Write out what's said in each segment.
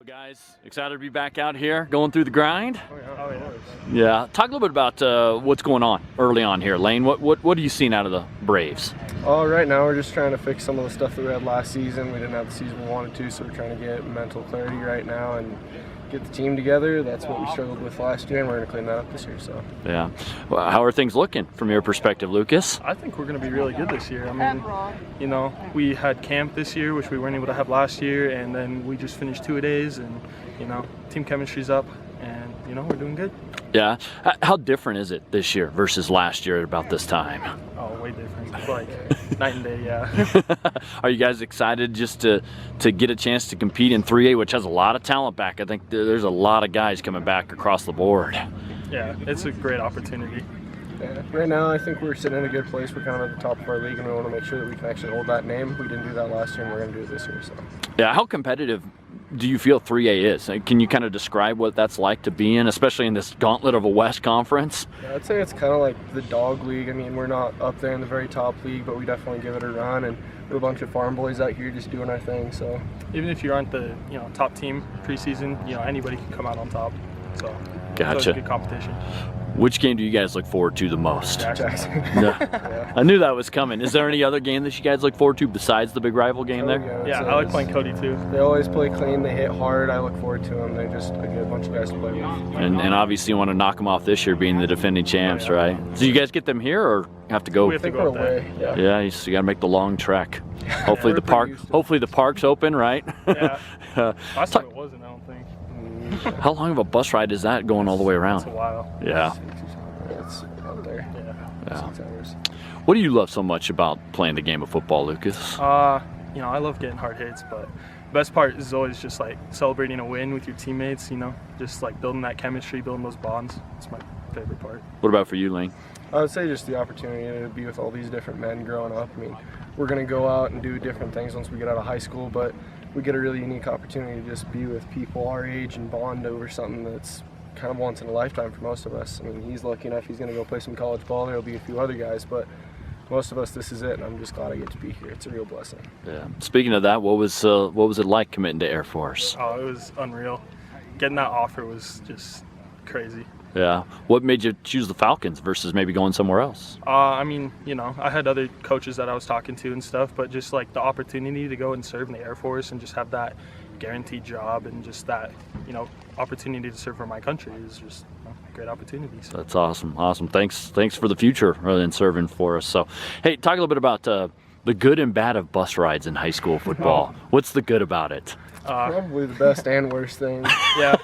Guys, excited to be back out here going through the grind? Oh, yeah. Yeah. Talk a little bit about what's going on early on here, Lane. What are you seeing out of the Braves? Right now we're just trying to fix some of the stuff that we had last season. We didn't have the season we wanted to, so we're trying to get mental clarity right now and get the team together. That's what we struggled with last year, and we're going to clean that up this year. So. Yeah. Well, how are things looking from your perspective, Lucas? I think we're going to be really good this year. I mean, you know, we had camp this year, which we weren't able to have last year, and then we just finished 2-a-days, and, you know, team chemistry's up, and, you know, we're doing good. Yeah. How different is it this year versus last year at about this time? Oh, way different. Like night and day, yeah. Are you guys excited just to get a chance to compete in 3A, which has a lot of talent back? I think there's a lot of guys coming back across the board. Yeah, it's a great opportunity. Yeah. Right now, I think we're sitting in a good place. We're kind of at the top of our league, and we want to make sure that we can actually hold that name. We didn't do that last year, and we're going to do it this year. So. Yeah, how competitive do you feel 3A is? Can you kind of describe what that's like to be in, especially in this gauntlet of a West Conference? Yeah, I'd say it's kind of like the dog league. I mean, we're not up there in the very top league, but we definitely give it a run, and we're a bunch of farm boys out here just doing our thing. So even if you aren't the top team preseason, anybody can come out on top. So gotcha. So it's a good competition. Which game do you guys look forward to the most? Jackson. Yeah. I knew that was coming. Is there any other game that you guys look forward to besides the big rival game there? Yeah, I like playing Cody too. They always play clean. They hit hard. I look forward to them. They're just a good bunch of guys to play with. And obviously you want to knock them off this year, being the defending champs, right? So you guys get them here or have to go? We have to go away. Yeah, you got to make the long trek. Hopefully the park's open, right? Yeah. Last time it wasn't, I don't think. How long of a bus ride is that going all the way around? It's a while. Yeah. It's out there. Yeah. 6 hours. What do you love so much about playing the game of football, Lucas? I love getting hard hits, but the best part is always just like celebrating a win with your teammates, just like building that chemistry, building those bonds. It's my favorite part. What about for you, Lane? I would say just the opportunity to be with all these different men growing up. I mean, we're going to go out and do different things once we get out of high school, but we get a really unique opportunity to just be with people our age and bond over something that's kind of once in a lifetime for most of us. I mean, he's lucky enough he's going to go play some college ball. There'll be a few other guys, but most of us, this is it, and I'm just glad I get to be here. It's a real blessing. Yeah. Speaking of that, what was it like committing to Air Force? Oh, it was unreal. Getting that offer was just crazy. Yeah. What made you choose the Falcons versus maybe going somewhere else? I mean, I had other coaches that I was talking to and stuff, but just like the opportunity to go and serve in the Air Force and just have that guaranteed job and just that, opportunity to serve for my country is just a great opportunity. So. That's awesome. Awesome. Thanks for the future rather than serving for us. So, hey, talk a little bit about the good and bad of bus rides in high school football. What's the good about it? Probably the best and worst thing. Yeah.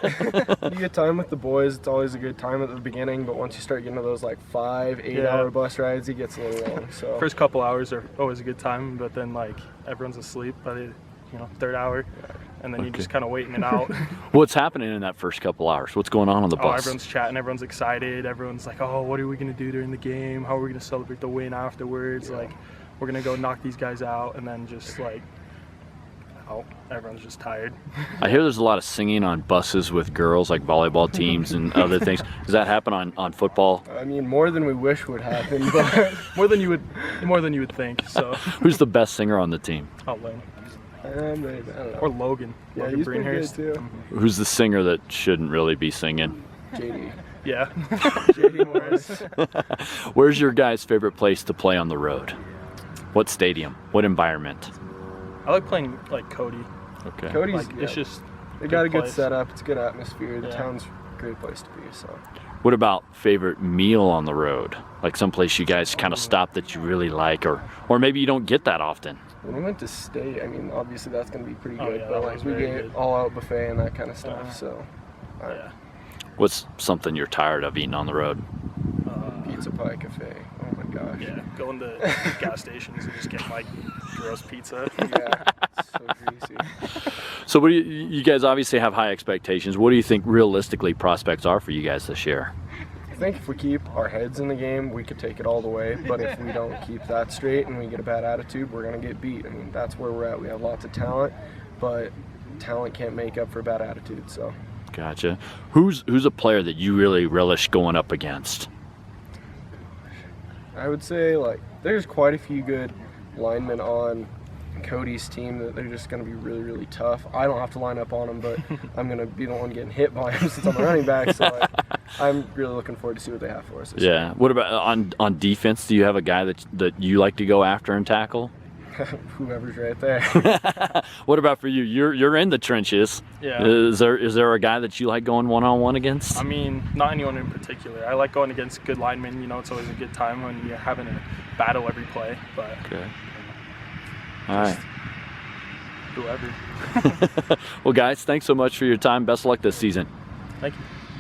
You get time with the boys, it's always a good time at the beginning, but once you start getting to those like 5-8 hour bus rides, it gets a little long. So first couple hours are always a good time, but then like everyone's asleep by the third hour, and then you're just kind of waiting it out. What's happening in that first couple hours? What's going on the bus? Oh, everyone's chatting, everyone's excited, everyone's like, oh, what are we going to do during the game? How are we going to celebrate the win afterwards? Like, we're going to go knock these guys out, and then just like, everyone's just tired. I hear there's a lot of singing on buses with girls, like volleyball teams and other things. Does that happen on football? I mean, more than we wish would happen, but more than you would think. So. Who's the best singer on the team? Oh, Lane. I don't know. Or Logan. Yeah, Logan he's pretty good too. Mm-hmm. Who's the singer that shouldn't really be singing? JD. Yeah. JD Morris. Where's your guys' favorite place to play on the road? What stadium? What environment? I like playing like Cody. Okay. Cody's it's just they got a good place. setup. It's a good atmosphere. The town's a great place to be. So. What about favorite meal on the road? Like someplace you guys kind of stop that you really like, or maybe you don't get that often. When we went to state, I mean, obviously that's going to be pretty Oh, good, yeah, but that like was we very get good. all-out buffet and that kind of stuff. So, Yeah. What's something you're tired of eating on the road? Pizza Pie Cafe. Oh my gosh. Yeah, going to gas stations and just getting like gross pizza. Yeah, it's so greasy. So what do you guys obviously have high expectations. What do you think realistically prospects are for you guys this year? I think if we keep our heads in the game, we could take it all the way. But if we don't keep that straight and we get a bad attitude, we're going to get beat. I mean, that's where we're at. We have lots of talent, but talent can't make up for bad attitude. So. Gotcha. Who's a player that you really relish going up against? I would say like there's quite a few good linemen on Cody's team that they're just going to be really, really tough. I don't have to line up on them, but I'm going to be the one getting hit by them since I'm a running back. So I'm really looking forward to see what they have for us this Yeah. What about on defense? Do you have a guy that you like to go after and tackle? Whoever's right there. What about for you? You're in the trenches. Yeah. Is there a guy that you like going one-on-one against? I mean, not anyone in particular. I like going against good linemen. You know, it's always a good time when you're having a battle every play. But Okay. All right. whoever. Well, guys, thanks so much for your time. Best of luck this season. Thank you.